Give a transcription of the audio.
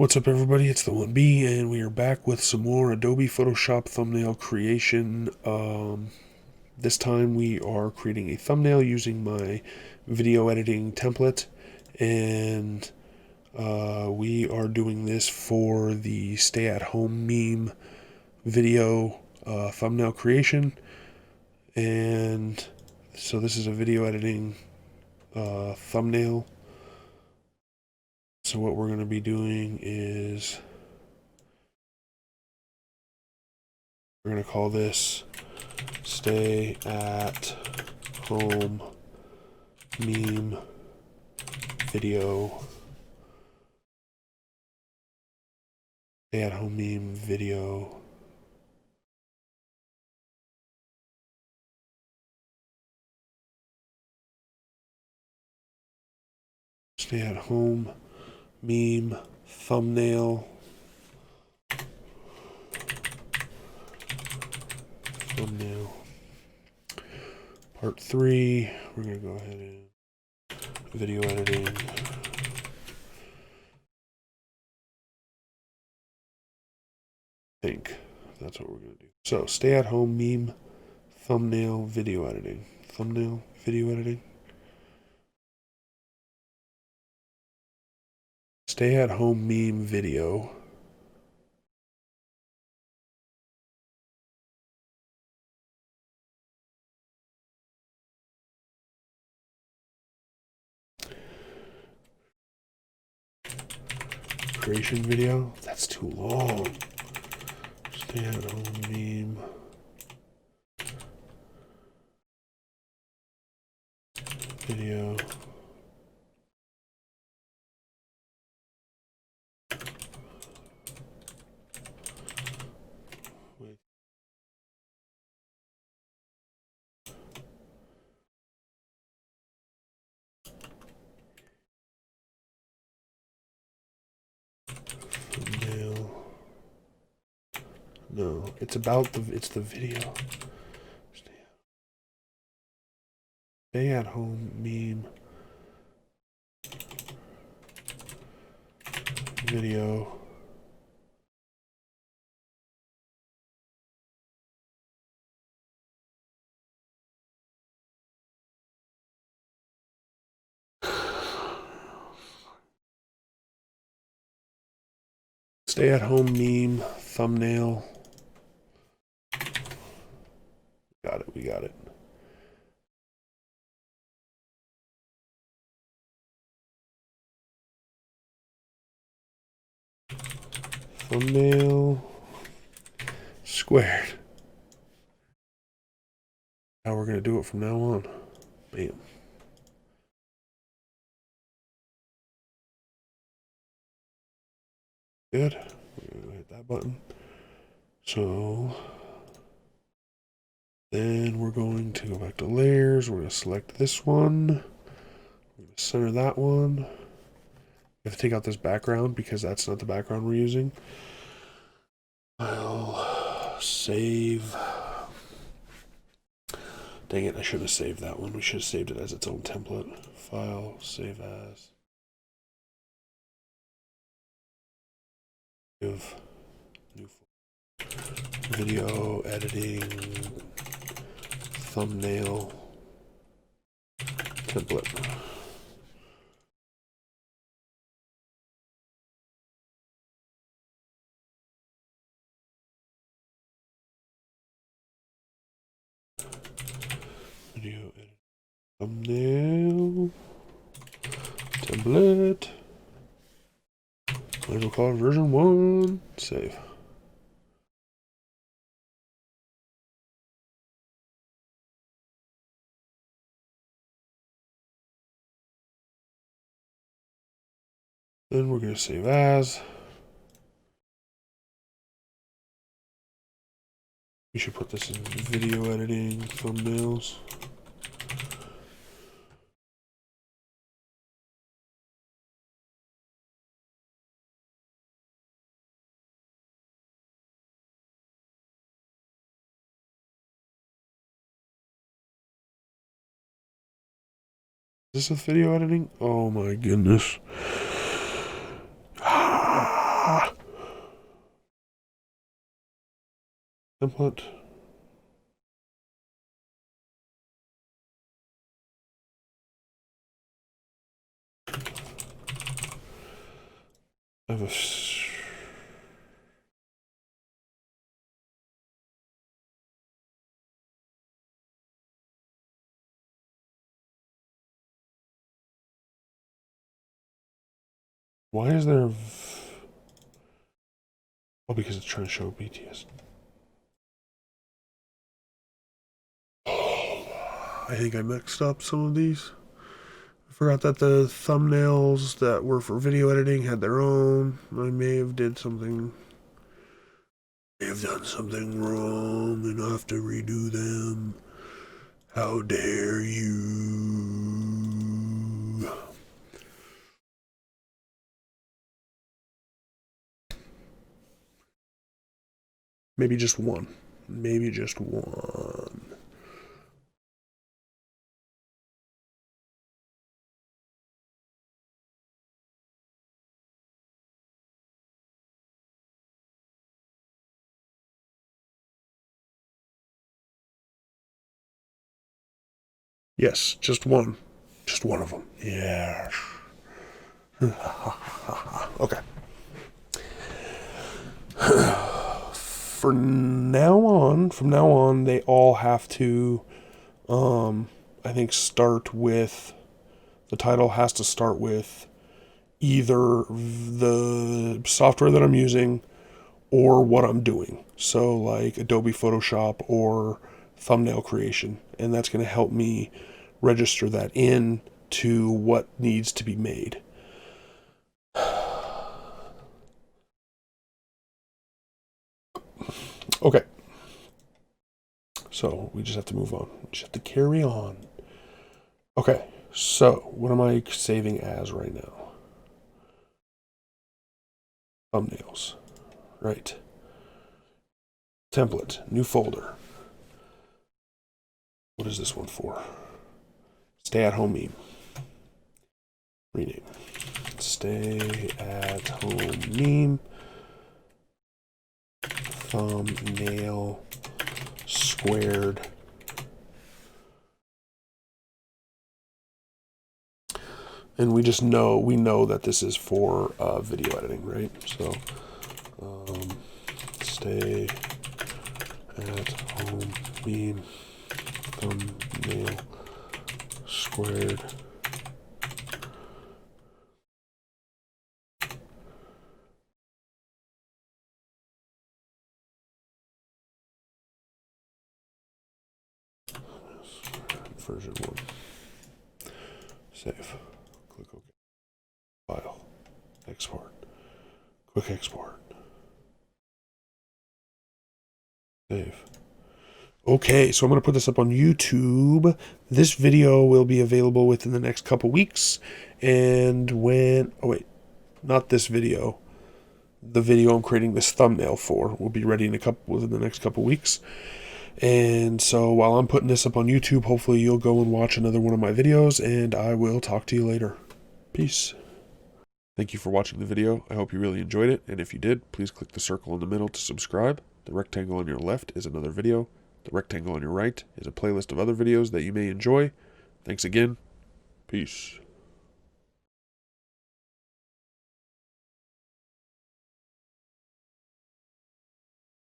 What's up, everybody? It's the 1B, and we are back with some more Adobe Photoshop thumbnail creation. This time we are creating a thumbnail using my video editing template, and we are doing this for the stay-at-home meme video thumbnail creation. And so this is a video editing thumbnail. So what we're going to be doing is we're going to call this stay at home meme video. Stay at home meme video. Stay at home meme thumbnail. Part 3. We're going to go ahead and video editing. I think that's what we're going to do. So, stay at home meme thumbnail video editing. Thumbnail video editing. Stay at home meme video. Creation video. That's too long. Stay at home meme video. Thumbnail. No, it's the video. Stay at home meme video. Stay at home meme thumbnail. Got it, we got it. Thumbnail squared. How we're gonna do it from now on. Bam. Good. We're gonna hit that button. So then we're going to go back to layers. We're going to select this one. We're going to center that one. We have to take out this background because that's not the background we're using. I'll save. Dang it, I should have saved that one. We should have saved it as its own template. File, save as. Give new video editing thumbnail template. Video edit thumbnail template. Might as well call it version 1. Save. Then we're going to save as. We should put this in video editing thumbnails. Is this a video editing? Oh my goodness. template. I have a why is there oh, because it's trying to show BTS. I think I mixed up some of these. I forgot that the thumbnails that were for video editing had their own. I may have done something wrong and I have to redo them. How dare you? Maybe just one. Maybe just one. Yes, just one. Just one of them. Yeah. Okay. From now on, they all have to, I think, start with, the title has to start with either the software that I'm using or what I'm doing. So, like Adobe Photoshop or thumbnail creation. And that's going to help me register that in to what needs to be made. Okay. So we just have to move on. We just have to carry on. Okay. So what am I saving as right now? Thumbnails. Right. Template. New folder. What is this one for? Stay at home meme. Rename. Stay at home meme. Thumbnail squared. And we know that this is for video editing, right? So stay at home meme thumbnail squared. Version 1. Save. Click OK. File. Export. Quick export. Save. Okay, so I'm going to put this up on YouTube. This video will be available within the next couple weeks. And when... oh, wait. Not this video. The video I'm creating this thumbnail for will be ready within the next couple weeks. And so while I'm putting this up on YouTube, hopefully you'll go and watch another one of my videos, and I will talk to you later. Peace. Thank you for watching the video. I hope you really enjoyed it, and if you did, please click the circle in the middle to subscribe. The rectangle on your left is another video. The rectangle on your right is a playlist of other videos that you may enjoy. Thanks again. Peace.